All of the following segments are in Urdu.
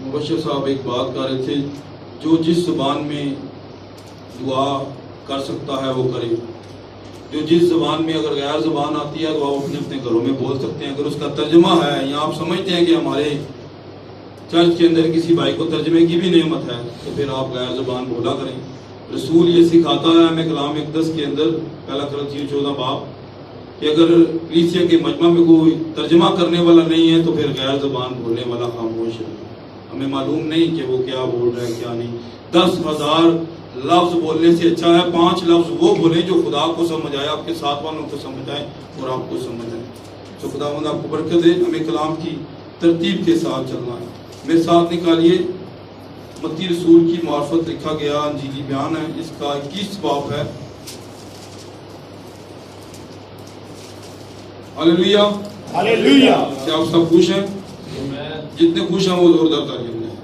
مبشر صاحب ایک بات کر رہے تھے، جو جس زبان میں دعا کر سکتا ہے وہ کرے، جو جس زبان میں اگر غیر زبان آتی ہے تو آپ اپنے اپنے گھروں میں بول سکتے ہیں. اگر اس کا ترجمہ ہے یا آپ سمجھتے ہیں کہ ہمارے چرچ کے اندر کسی بھائی کو ترجمے کی بھی نعمت ہے تو پھر آپ غیر زبان بولا کریں. رسول یہ سکھاتا ہے ہمیں کلام اقدس کے اندر، پہلا کرنتھیوں 14 باب، کہ اگر کلیسیا کے مجمع میں کوئی ترجمہ کرنے والا نہیں ہے تو پھر غیر زبان بولنے والا خاموش ہے. ہمیں معلوم نہیں کہ وہ کیا بول رہا ہے کیا نہیں. 10,000 لفظ بولنے سے اچھا ہے 5 لفظ وہ بولیں جو خدا کو سمجھ آئے، آپ کے ساتھ والوں کو سمجھ آئے اور آپ کو سمجھ آئے. تو خداوند آپ کو برکت دے. ہمیں کلام کی ترتیب کے ساتھ چلنا ہے. میرے ساتھ نکالیے متی رسول کی معرفت لکھا گیا انجیلی بیان ہے، اس کا 21 باب ہے. ہلیلویا ہلیلویا. کیا آپ سب خوش ہیں؟ جتنے خوش ہیں وہ زوردار تعلیم دیں.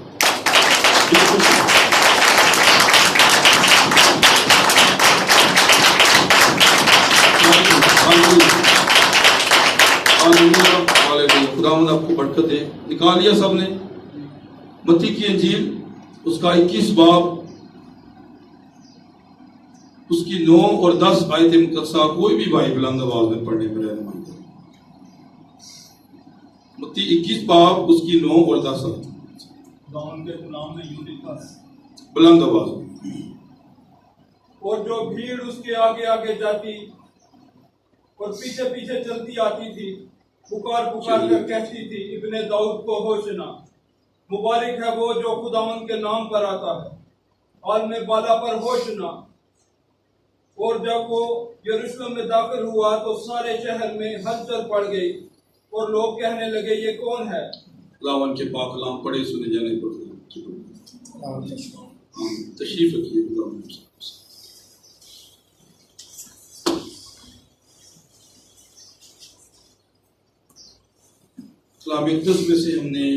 خداوند آپ کو برکت دے. نکال لیا سب نے متی کی انجیل، اس کا 21 باب، اس کی 9 اور 10 آیت مقدسہ. کوئی بھی بھائی بلند آواز میں پڑھنے میں رہنمائی کرے. متی 21 باب، اس کی 9 اور 10 آیت. خداوند کے کلام میں یوں لکھا ہے، بلند آواز میں. اور جو بھیڑ اس کے آگے آگے جاتی اور پیچھے پیچھے چلتی آتی تھی، پکار پکار کر کہتی تھی، ابن داؤد کو ہوشنا. مبارک ہے وہ جو خداوند کے نام پر آتا ہے، عالم بالا پر ہوشنا. اور جب وہ یروشلم میں داخل ہوا تو سارے شہر میں ہلچل پڑ گئی اور لوگ کہنے لگے یہ کون ہے؟ خداوند کے پاک کلام پڑھے سنے جانے پر تشریف رکھیے. خداوند کلام اقدس میں سے ہم نے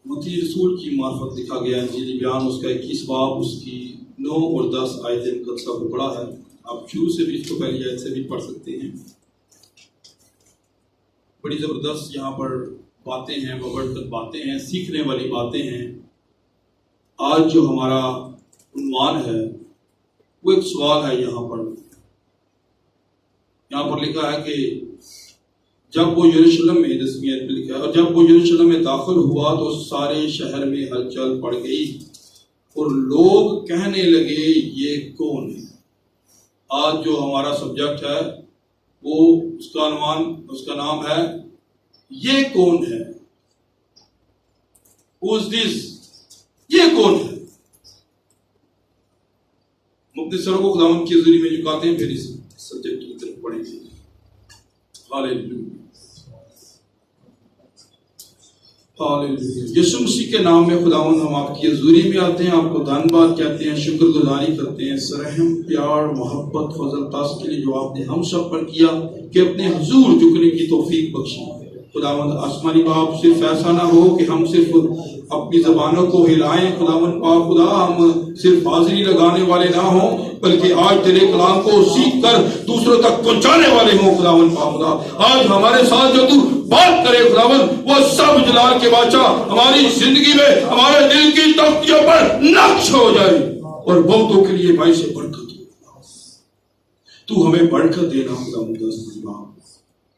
متی رسول کی معرفت لکھا گیا انجیلی بیان، اس کا 21 باب، اس کی 9 اور 10 آیت مقدسہ کو پڑھا ہے. آپ شروع سے بھی اس کو پہلی آیت سے بھی پڑھ سکتے ہیں. بڑی زبردست یہاں پر باتیں ہیں، ببرکت باتیں ہیں، سیکھنے والی باتیں ہیں. آج جو ہمارا عنوان ہے وہ ایک سوال ہے. یہاں پر لکھا ہے کہ جب وہ یروشلم میں، 10ویں آیت میں لکھا ہے، اور جب وہ یروشلم میں داخل ہوا تو سارے شہر میں ہلچل پڑ گئی اور لوگ کہنے لگے یہ کون ہے. آج جو ہمارا سبجیکٹ ہے وہ اس کا نام ہے یہ کون ہے. Who is this؟ یہ کون ہے. مقدس سروں کو خداوند کی حضوری میں جھکاتے ہیں، پھر اس سبجیکٹ کی طرف پڑھیں گے. ہاللیلویا. یسوع مسیح کے نام میں خداوند ہم آپ کی حضوری میں آتے ہیں، آپ کو دھن باد کہتے ہیں، شکر گزاری کرتے ہیں سرہم پیار محبت فضل تاس کے لیے جو آپ نے ہم سب پر کیا کہ اپنے حضور جھکنے کی توفیق بخشی. خداوند آسمانی باپ صرف ایسا نہ ہو کہ ہم صرف اپنی زبانوں کو ہلائیں. خداوند پاک خدا ہم صرف حاضری لگانے والے نہ ہوں بلکہ آج تیرے کلام کو سیکھ کر دوسروں تک پہنچانے والے ہوں. خداوند پاک خدا آج ہمارے ساتھ جو تو بات کرے خداوند وہ سب جلال کے بادشاہ ہماری زندگی میں ہمارے دل کی تختیوں پر نقش ہو جائے اور بہتوں کے لیے بھائی سے برکت ہو. تو ہمیں برکت دینا خداوند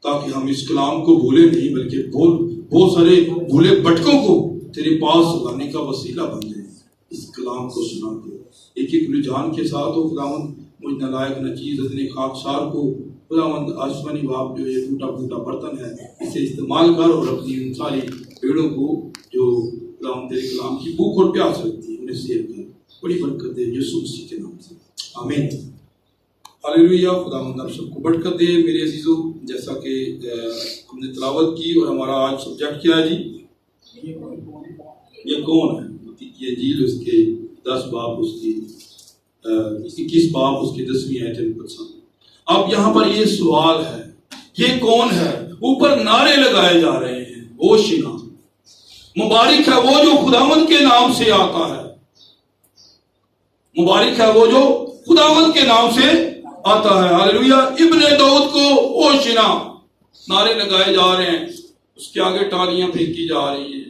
تاکہ ہم اس کلام کو بھولے نہیں بلکہ بہت سارے بھولے بٹکوں کو تیرے پاس لانے کا وسیلہ بن جائے. اس کلام کو سنا دے ایک ایک رجحان کے ساتھ ہو. خداوند مجھ نالائق نچیز اتنے خاکسار کو خداوند آسمانی باپ جو یہ ٹوٹا پھوٹا برتن ہے اسے استعمال کر اور اپنی ان ساری پیڑوں کو جو خداوند تیرے کلام کی بھوک اور پیاس رکھتی ہے انہیں سیر کر. بڑی برکت دے یسوع مسیح کے نام سے آمین. ہلیلویا. خداوند آپ سب کو برکت دے. میرے عزیزو جیسا کہ ہم نے تلاوت کی اور ہمارا آج سبجیکٹ کیا ہے جی یہ کون ہے. یہ انجیل اس کے 10 باب، اس کی 21 باب، اس کی 10ویں آیت مقدسہ. اب یہاں پر یہ سوال ہے یہ کون ہے. اوپر نعرے لگائے جا رہے ہیں ہوشنا. مبارک ہے وہ جو خداوند کے نام سے آتا ہے. مبارک ہے وہ جو خداوند کے نام سے آتا ہے. ہاللیلویا. ابن داؤد کو ہوشنا. نعرے لگائے جا رہے ہیں، اس کے آگے ٹالیاں پھینکی جا رہی ہیں.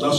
10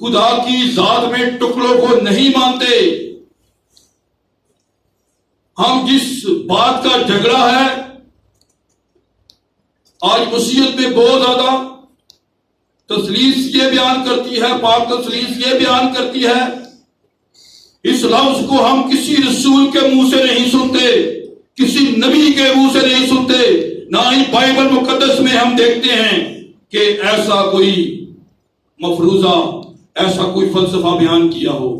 خدا کی ذات میں ٹکڑوں کو نہیں مانتے. ہم جس بات کا جھگڑا ہے آج مسیحیت میں بہت زیادہ، تثلیث یہ بیان کرتی ہے، پاک تثلیث یہ بیان کرتی ہے، اس لفظ کو ہم کسی رسول کے منہ سے نہیں سنتے، کسی نبی کے منہ سے نہیں سنتے، نہ ہی بائبل مقدس میں ہم دیکھتے ہیں کہ ایسا کوئی مفروضہ، ایسا کوئی فلسفہ بیان کیا ہو.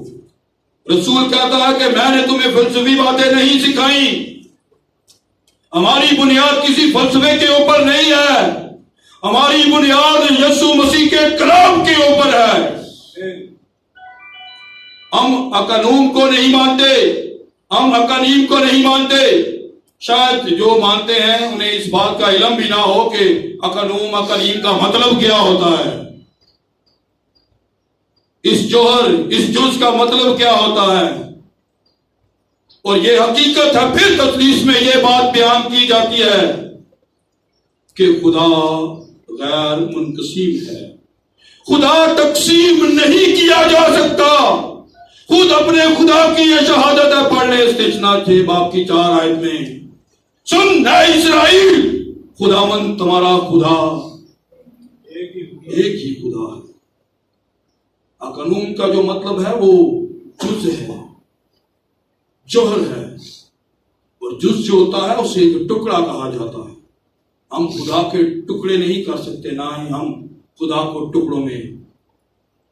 رسول کہتا ہے کہ میں نے تمہیں فلسفی باتیں نہیں سکھائیں. ہماری بنیاد کسی فلسفے کے اوپر نہیں ہے، ہماری بنیاد یسوع مسیح کے کلام کے اوپر ہے. ہم اقانوم کو نہیں مانتے، ہم اقانیم کو نہیں مانتے. شاید جو مانتے ہیں انہیں اس بات کا علم بھی نہ ہو کہ اقانوم اقانیم کا مطلب کیا ہوتا ہے، اس جوہر اس جز کا مطلب کیا ہوتا ہے. اور یہ حقیقت ہے. پھر تثلیث میں یہ بات بیان کی جاتی ہے کہ خدا غیر منقسم ہے، خدا تقسیم نہیں کیا جا سکتا. خود اپنے خدا کی یہ شہادت ہے، پڑھ لیں استثنا 6 باب کی 4 آیت میں. سن اے اسرائیل، خداوند تمہارا خدا ایک ہی خدا ہے. قانون کا جو مطلب ہے وہ جز ہے، جوہر ہے، اور جز جو ہوتا ہے اسے ایک ٹکڑا کہا جاتا ہے. ہم خدا کے ٹکڑے نہیں کر سکتے، نہ ہی ہم خدا کو ٹکڑوں میں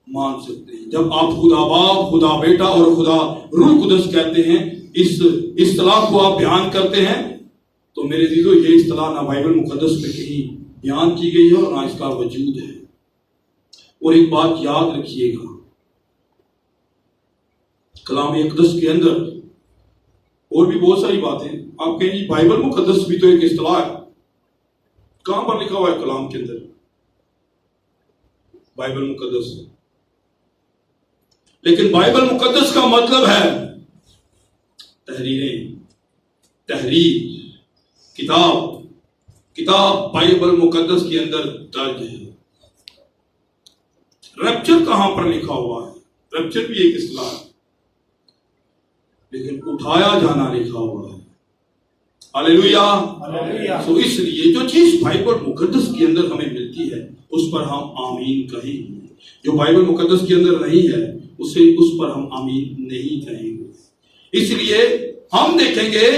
مان سکتے ہیں. جب آپ خدا باپ، خدا بیٹا اور خدا روح قدس کہتے ہیں، اس اصطلاح کو آپ بیان کرتے ہیں، تو میرے عزیزو یہ اصطلاح نہ بائبل مقدس میں کہیں بیان کی گئی ہے اور نہ اس کا وجود ہے. اور ایک بات یاد رکھیے گا، کلام اقدس کے اندر اور بھی بہت ساری باتیں آپ کہیں جی بائبل مقدس بھی تو ایک اصطلاح ہے. کہاں پر لکھا ہوا ہے کلام کے اندر بائبل مقدس؟ لیکن بائبل مقدس کا مطلب ہے تحریریں، تحریر، کتاب بائبل مقدس کے اندر درج ہے. ریپچر کہاں پر لکھا ہوا ہے؟ ریپچر بھی ایک اصطلاح ہے، لیکن اٹھایا جانا لکھا ہوا ہے. ہاللیلویہ. تو اس لیے جو چیز بائبل مقدس کے اندر ہمیں ملتی ہے اس پر ہم آمین کہیں گے. جو بائبل مقدس کے اندر نہیں ہے اس پر ہم آمین نہیں کہیں گے. اس لیے ہم دیکھیں گے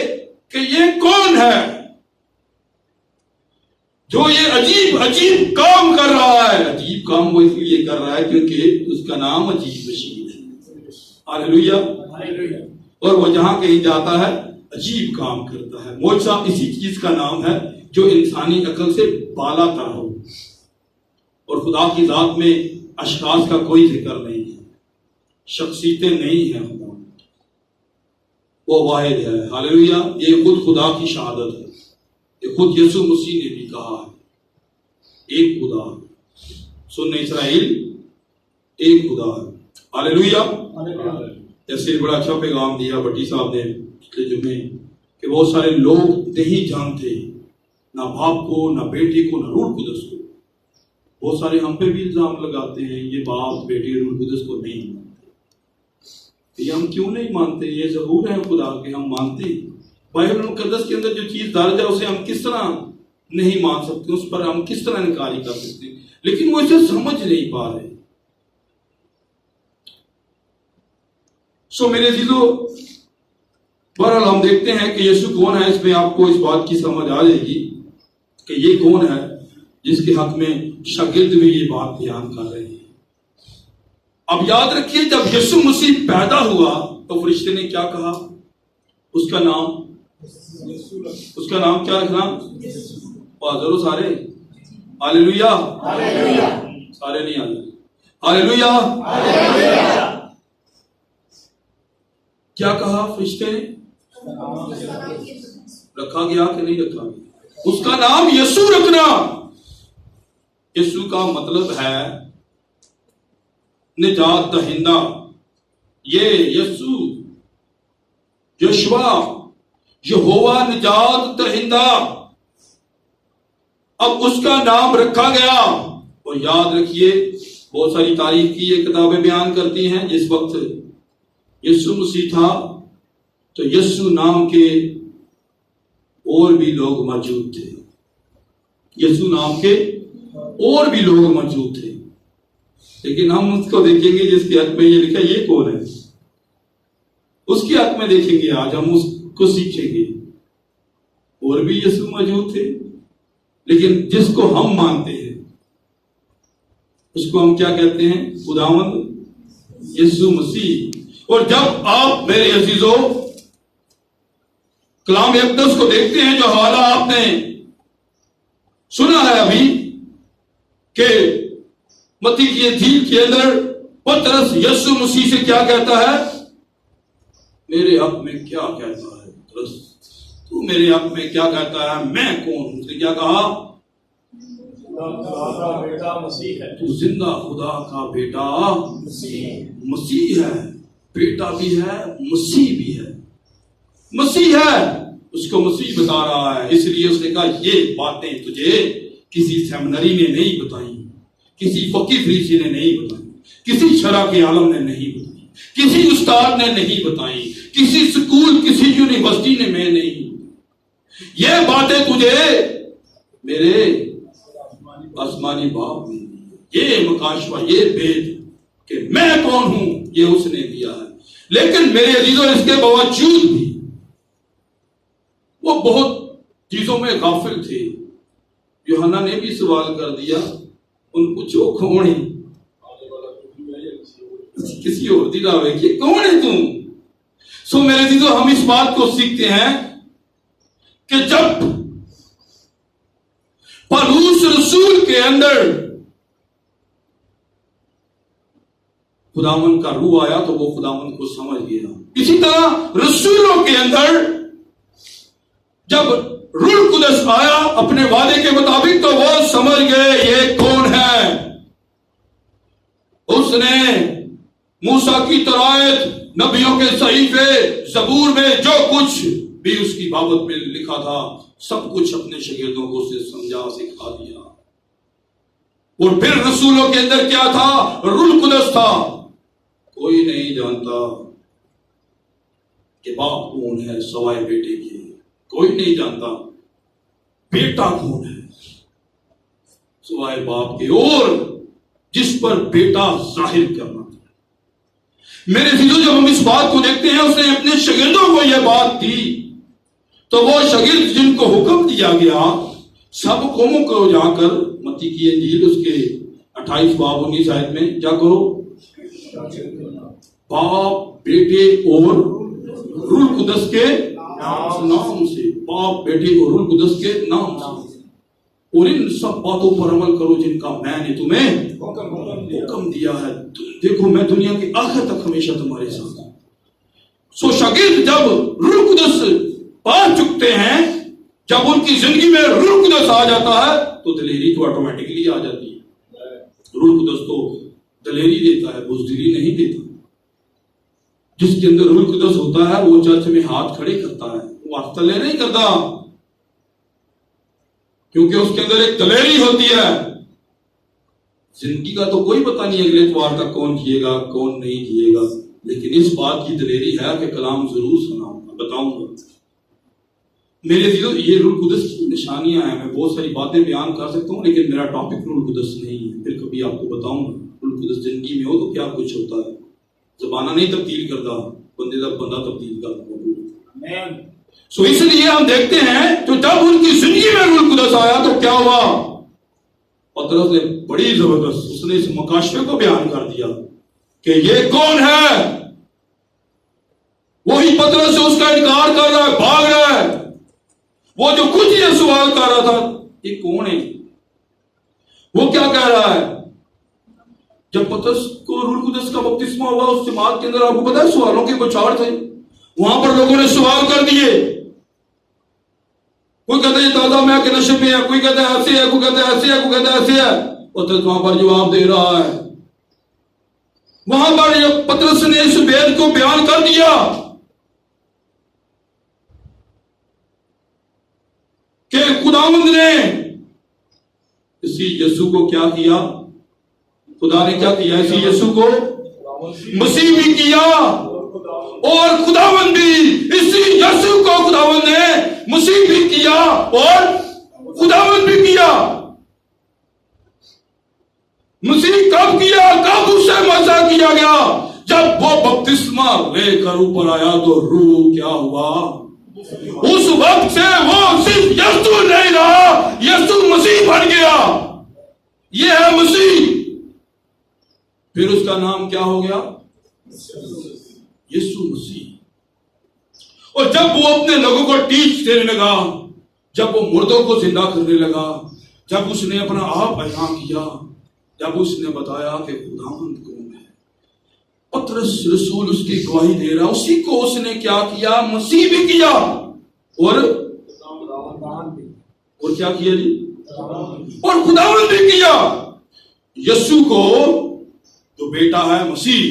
کہ یہ کون ہے جو یہ عجیب کام کر رہا ہے. عجیب کام وہ اس لیے کر رہا ہے کیونکہ اس کا نام عجیب بشیر ہے. ہاللیلویہ. اور وہ جہاں کہیں جاتا ہے عجیب کام کرتا ہے. معجزہ اسی چیز کا نام ہے جو انسانی عقل سے بالا تر ہو. اور خدا کی ذات میں اشخاص کا کوئی ذکر نہیں ہے، شخصیتیں نہیں ہیں. خدا وہ واحد ہے. ہاللیلویہ. یہ خود خدا کی شہادت ہے. یہ خود یسوع مسیح نے بھی کہا ہے ایک خدا. سن اسرائیل، ایک خدا ہے. ہاللیلویہ. جیسے بڑا اچھا پیغام دیا بٹی صاحب نے پچھلے جمعے کہ بہت سارے لوگ نہیں جانتے نہ باپ کو، نہ بیٹے کو، نہ روح قدس کو. بہت سارے ہم پہ بھی الزام لگاتے ہیں یہ باپ بیٹے روح قدس کو نہیں مانتے. یہ ہم کیوں نہیں مانتے؟ یہ ظہور ہے خدا کہ ہم مانتے ہیں. بائبل مقدس کے اندر جو چیز درج ہے اسے ہم کس طرح نہیں مان سکتے، اس پر ہم کس طرح انکاری کر سکتے ہیں؟ لیکن وہ اسے سمجھ نہیں پا رہے. میرے عزیزو، بہرحال ہم دیکھتے ہیں کہ یسوع کون ہے. اس میں آپ کو اس بات کی سمجھ آ جائے گی کہ یہ کون ہے جس کے حق میں شاگرد بھی یہ بات بیان کر رہے ہیں. اب یاد رکھیے جب یسوع مسیح پیدا ہوا تو فرشتے نے کیا کہا؟ اس کا نام کیا رکھنا؟ ضرور سارے ہاللیلویہ. سارے نہیں آئے. ہاللیلویہ. کیا کہا فرشتے نے؟ رکھا گیا کہ نہیں رکھا گیا؟ اس کا نام یسوع رکھنا. یسوع کا مطلب ہے نجات دہندہ. یہ یسوع، یشوع، یہوہ نجات دہندہ. اب اس کا نام رکھا گیا. اور یاد رکھیے بہت ساری تاریخ کی یہ کتابیں بیان کرتی ہیں جس وقت یسوع مسیح تھا تو یسوع نام کے اور بھی لوگ موجود تھے. یسوع نام کے اور بھی لوگ موجود تھے، لیکن ہم اس کو دیکھیں گے جس کے حق میں یہ لکھا یہ کون ہے، اس کے حق میں دیکھیں گے. آج ہم اس کو سیکھیں گے. اور بھی یسوع موجود تھے، لیکن جس کو ہم مانتے ہیں اس کو ہم کیا کہتے ہیں؟ خداوند یسوع مسیح. اور جب آپ میرے عزیزو کلام اقدس کو دیکھتے ہیں، جو حوالہ آپ نے سنا ہے ابھی کہ متی کی انجیل کے اندر پترس یسوع مسیح سے کیا کہتا ہے؟ میرے حق میں کیا کہتا ہے پترس؟ تو میرے حق میں کیا کہتا ہے؟ میں کون ہوں؟ اس نے کیا کہا؟ خدا کا بیٹا مسیح ہے. تو زندہ خدا کا بیٹا مسیح ہے. بیٹا بھی ہے، مسیح بھی ہے. مسیح ہے، اس کو مسیح بتا رہا ہے. اس لیے اس نے کہا یہ باتیں تجھے کسی سیمنری نے نہیں بتائیں، کسی فقیہ فریسی نے نہیں بتائیں، کسی شرع کے عالم نے نہیں بتائیں، کسی استاد نے نہیں بتائیں، کسی سکول کسی یونیورسٹی نے میں نہیں. یہ باتیں تجھے میرے آسمانی باپ نے دی. یہ مکاشفہ، یہ بھید کہ میں کون ہوں یہ اس نے دیا ہے. لیکن میرے عزیزوں اس کے باوجود بھی وہ بہت چیزوں میں غافل تھے. یوحنا نے بھی سوال کر دیا، ان پوچھو کون ہے؟ کسی اور دی دعوے کی کون ہے تم؟ سو میرے عزیزوں ہم اس بات کو سیکھتے ہیں کہ جب پالوس رسول کے اندر خداوند کا روح آیا تو وہ خداوند کو سمجھ گیا. اسی طرح رسولوں کے اندر جب روح القدس آیا اپنے وعدے کے مطابق تو وہ سمجھ گئے یہ کون ہے. اس نے موسیٰ کی تورات، نبیوں کے صحیفے، زبور میں جو کچھ بھی اس کی بابت میں لکھا تھا سب کچھ اپنے شاگردوں کو اسے سمجھا سکھا دیا. اور پھر رسولوں کے اندر کیا تھا؟ روح القدس تھا. کوئی نہیں جانتا کہ باپ کون ہے سوائے بیٹے کے. کوئی نہیں جانتا بیٹا کون ہے سوائے باپ کے، اور جس پر بیٹا ظاہر کرنا. میرے عزیزو جب ہم اس بات کو دیکھتے ہیں اس نے اپنے شاگردوں کو یہ بات دی تو وہ شاگرد جن کو حکم دیا گیا سب قوموں کو جا کر متی کی انجیل اس کے 28 باب 19 آیت میں کیا کرو؟ باپ بیٹے اور روح القدس کے نام سے. باپ بیٹے اور روح القدس کے نام سے. اور ان سب باتوں پر عمل کرو جن کا میں نے تمہیں حکم دیا ہے. دیکھو میں دنیا کی آخر تک ہمیشہ تمہارے ساتھ ہوں. سو شاگرد جب روح القدس پا چکتے ہیں، جب ان کی زندگی میں روح القدس آ جاتا ہے تو دلیری تو آٹومیٹکلی آ جاتی ہے. روح القدس تو دلیری دیتا ہے، بزدلی نہیں دیتا. جس کے اندر روح القدس ہوتا ہے وہ چرچ میں ہاتھ کھڑے کرتا ہے، وہ ہاتھ تلے نہیں کرتا، کیونکہ اس کے اندر ایک دلیری ہوتی ہے. زندگی کا تو کوئی پتہ نہیں اگلے اتوار تک کون جیے گا کون نہیں جیے گا، لیکن اس بات کی دلیری ہے کہ کلام ضرور سناؤں گا، بتاؤں گا. میرے عزیزو یہ روح القدس کی نشانیاں ہیں. میں بہت ساری باتیں بیان کر سکتا ہوں لیکن میرا ٹاپک روح القدس نہیں ہے. پھر کبھی آپ کو بتاؤں گا روح القدس زندگی میں ہو تو کیا کچھ ہوتا ہے. زمانہ نہیں تبدیل کرتا، بندے کا بندہ تبدیل کرتا. سو اس لیے ہم دیکھتے ہیں تو جب ان کی زندگی میں روح القدس آیا تو کیا ہوا؟ پترس نے بڑی زبردست اس نے اس مکاشفے کو بیان کر دیا کہ یہ کون ہے. وہی پترس سے اس کا انکار کر رہا ہے، بھاگ رہا ہے. وہ جو کچھ یہ سوال کر رہا تھا یہ کون ہے، وہ کیا کہہ رہا ہے. جب پترس کو روح القدس کا بپتسمہ ہوا اس جماعت کے اندر آپ کو پتا ہے سوالوں کے بچھاڑ تھے. وہاں پر لوگوں نے سوال کر دیے. کوئی کہتا ہے یہ دادا میں کے نشے میں ہے، کوئی کہتا ہے ایسے ہے، کوئی کہتا ہے ایسے ہے، کوئی کہتا ہے ایسے ہے. پترس وہاں پر جواب دے رہا ہے. وہاں پر جب پترس نے اس بید کو بیان کر دیا کہ خداوند نے اسی یسوع کو کیا کیا؟ خدا نے کیا کیا؟ اسی یسوع کو مسیح بھی کیا اور خداوند بھی، اسی یسوع کو خداوند نے مسیح بھی کیا اور خداوند بھی کیا۔ مسیح کب کیا؟ کب اسے مسح کیا گیا؟ جب وہ بپتسمہ لے کر اوپر آیا تو روح کیا ہوا؟ اس وقت سے وہ صرف یسوع نہیں رہا، یسوع مسیح بن گیا۔ یہ ہے مسیح۔ پھر اس کا نام کیا ہو گیا؟ یسوع مسیح۔ اور جب وہ اپنے لوگوں کو ٹیچ دینے لگا، جب وہ مردوں کو زندہ کرنے لگا، جب اس نے اپنا آپ بیان کیا، جب اس نے بتایا کہ خداوند کون ہے، پطرس رسول اس کی گواہی دے رہا، اسی کو اس نے کیا کیا؟ مسیح بھی کیا اور کیا کیا جی؟ اور خداوند بھی کیا۔ یسوع کو جو بیٹا ہے مسیح،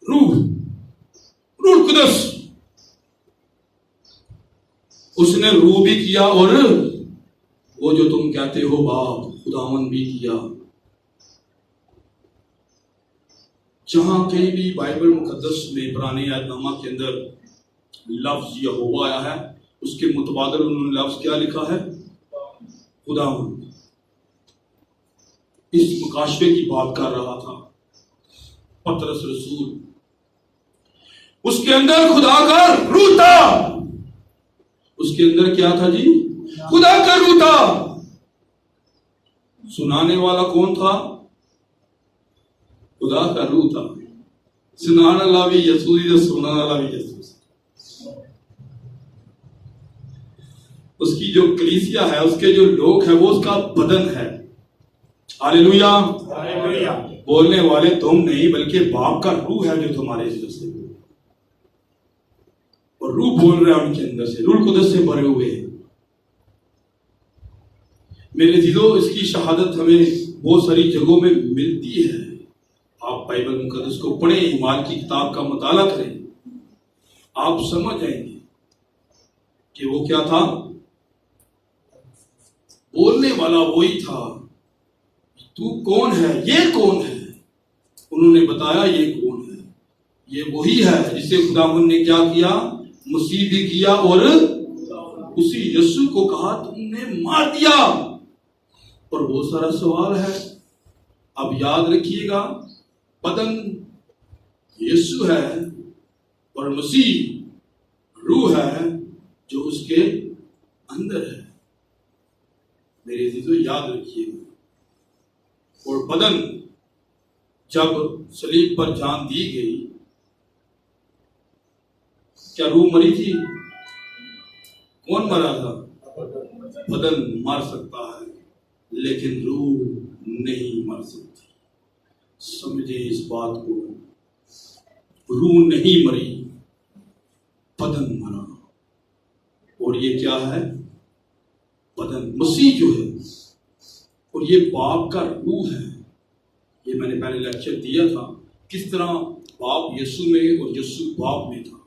روح القدس، اس نے روح بھی کیا اور وہ جو تم کہتے ہو باپ، خداوند بھی کیا۔ جہاں کہیں بھی بائبل مقدس میں پرانے عہد نامہ کے اندر لفظ یہوہ آیا ہے، اس کے متبادل انہوں نے لفظ کیا لکھا ہے؟ خداوند۔ اس مکاشفے کی بات کر رہا تھا پطرس رسول۔ اس کے اندر خدا کا روح تھا۔ اس کے اندر کیا تھا جی؟ خدا کا روح تھا۔ سنانے والا کون تھا؟ خدا کا روح تھا۔ سنانے والا بھی یسوع ہی، سنانے والا بھی یسوع۔ اس کی جو کلیسیا ہے، اس کے جو لوگ ہیں، وہ اس کا بدن ہے۔ ہاللیلویا۔ بولنے والے تم نہیں بلکہ باپ کا روح ہے جو تمہارے اندر سے، اور روح بول رہا ہے ان کے اندر سے، روح القدس سے بھرے ہوئے ہیں۔ میرے دلوں، اس کی شہادت ہمیں بہت ساری جگہوں میں ملتی ہے۔ آپ بائبل مقدس کو پڑھیں، ایمان کی کتاب کا مطالعہ کریں، آپ سمجھ جائیں گے کہ وہ کیا تھا۔ بولنے والا وہی تھا۔ تو کون ہے؟ یہ کون ہے؟ انہوں نے بتایا یہ کون ہے، یہ وہی ہے جسے خداوند نے کیا کیا؟ مسیح بھی کیا اور اسی یسوع کو کہا تم نے مار دیا۔ اور بہت سارا سوال ہے، اب یاد رکھیے گا، بدن یسوع ہے اور مسیح روح ہے جو اس کے اندر ہے۔ میرے عزیزو یاد رکھیے گا۔ اور بدن جب صلیب پر جان دی گئی، کیا روح مری تھی؟ کون مرا تھا؟ بدن مر سکتا ہے لیکن روح نہیں مر سکتی۔ سمجھے اس بات کو، روح نہیں مری، بدن مرا۔ اور یہ کیا ہے؟ بدن مسیح جو ہے، اور یہ باپ کا روح ہے۔ یہ میں نے پہلے لیکچر دیا تھا، کس طرح باپ یسوع میں اور یسوع باپ میں تھا،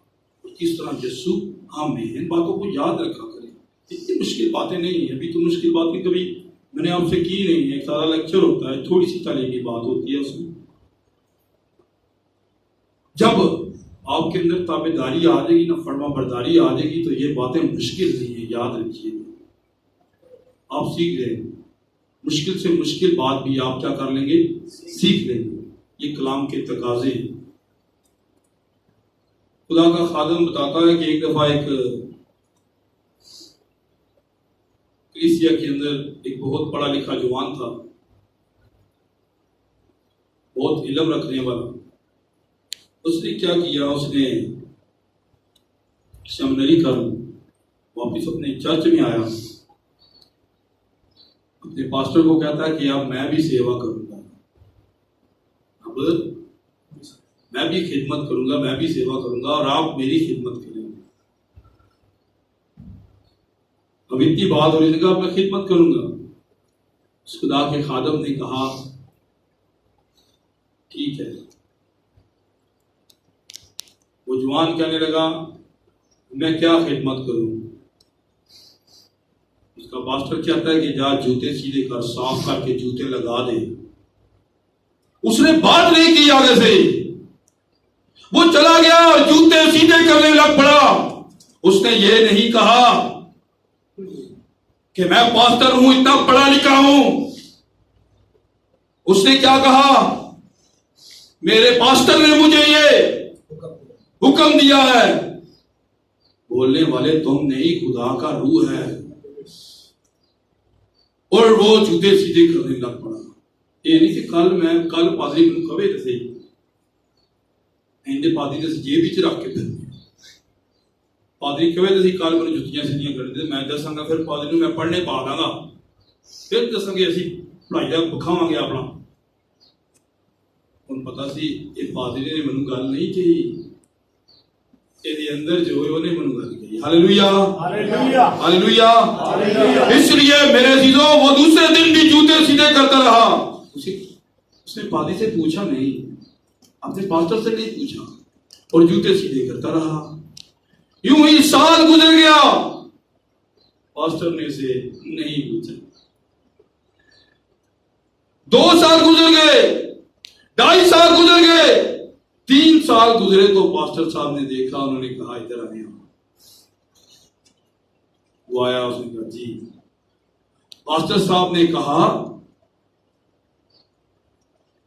اور کس طرح یسوع ہم میں۔ ان باتوں کو یاد رکھا کریں، اتنی مشکل باتیں نہیں ہیں۔ ابھی تو مشکل باتیں کبھی میں نے آپ سے کی نہیں ہے، ایک سارا لیکچر ہوتا ہے، تھوڑی سی تعلیمی بات ہوتی ہے اس میں۔ جب آپ کے اندر تابعداری آ جائے گی نا، فرما برداری آ جائے گی، تو یہ باتیں مشکل نہیں ہیں، یاد رکھیے گا۔ آپ سیکھ لیں گے، مشکل سے مشکل بات بھی آپ کیا کر لیں گے؟ سیکھ لیں گے۔ یہ کلام کے تقاضے۔ خدا کا خادم بتاتا ہے کہ ایک دفعہ ایک کلیسیا کے اندر ایک بہت پڑھا لکھا جوان تھا، بہت علم رکھنے والا۔ اس نے کیا کیا؟ اس نے سیمنری کر واپس اپنے چرچ میں آیا، اپنے پاسٹر کو کہتا ہے کہ اب میں بھی سیوا کروں گا، اب میں بھی خدمت کروں گا، میں بھی سیوا کروں گا، اور آپ میری خدمت کریں گے۔ اب اتنی بات ہو رہی تھی کہ اب میں خدمت کروں گا۔ اس خدا کے خادم نے کہا ٹھیک ہے۔ وہ جوان کہنے لگا میں کیا خدمت کروں؟ اس کا پاسٹر کہتا ہے کہ جا جوتے سیدھے کر، صاف کر کے جوتے لگا دے، اس نے بات نہیں کی آگے سے، وہ چلا گیا اور جوتے سیدھے کرنے لگ پڑا۔ اس نے یہ نہیں کہا کہ میں پاسٹر ہوں، اتنا پڑھا لکھا ہوں۔ اس نے کیا کہا؟ میرے پاسٹر نے مجھے یہ حکم دیا ہے۔ بولنے والے تم نہیں، خدا کا روح ہے۔ اور وہ جوتے سیدھے کرنے لگ پڑا۔ یہ نہیں کہ کل پادری کو کبھی دسے پادری دس جیب وچ رکھ کے پھر پادری کبھی دسی کل میرے جتیاں سیدھیاں کر دے، میں دساں گا پھر پادری میں پڑھنے پا داں گا، پھر دساں گے اسی پڑھائی کا بکھاواں گے اپنا۔ ان پتا سی یہ پادری نے مینوں گل نہیں کہی، یہ اندر جو ہے انہیں مینوں گل کہی۔ Hallelujah hallelujah. اس لیے میرے عزیزوں وہ دوسرے دن بھی جوتے سیدھے کرتا رہا۔ اس نے پادری سے پوچھا نہیں، اپنے پاسٹر سے نہیں پوچھا، اور جوتے سیدھے کرتا رہا۔ یوں ہی سال گزر گیا، پاسٹر نے سے نہیں پوچھا۔ 2 سال گزر گئے، 2.5 سال گزر گئے، 3 سال گزرے تو پاسٹر صاحب نے دیکھا، انہوں نے کہا ادھر آئے۔ وہ آیا، اس نے کہا جی۔ پاسٹر صاحب نے کہا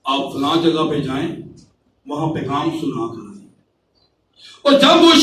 آپ فلاں جگہ پہ جائیں، وہاں پیغام سنا کر آئیں۔ اور جب وہ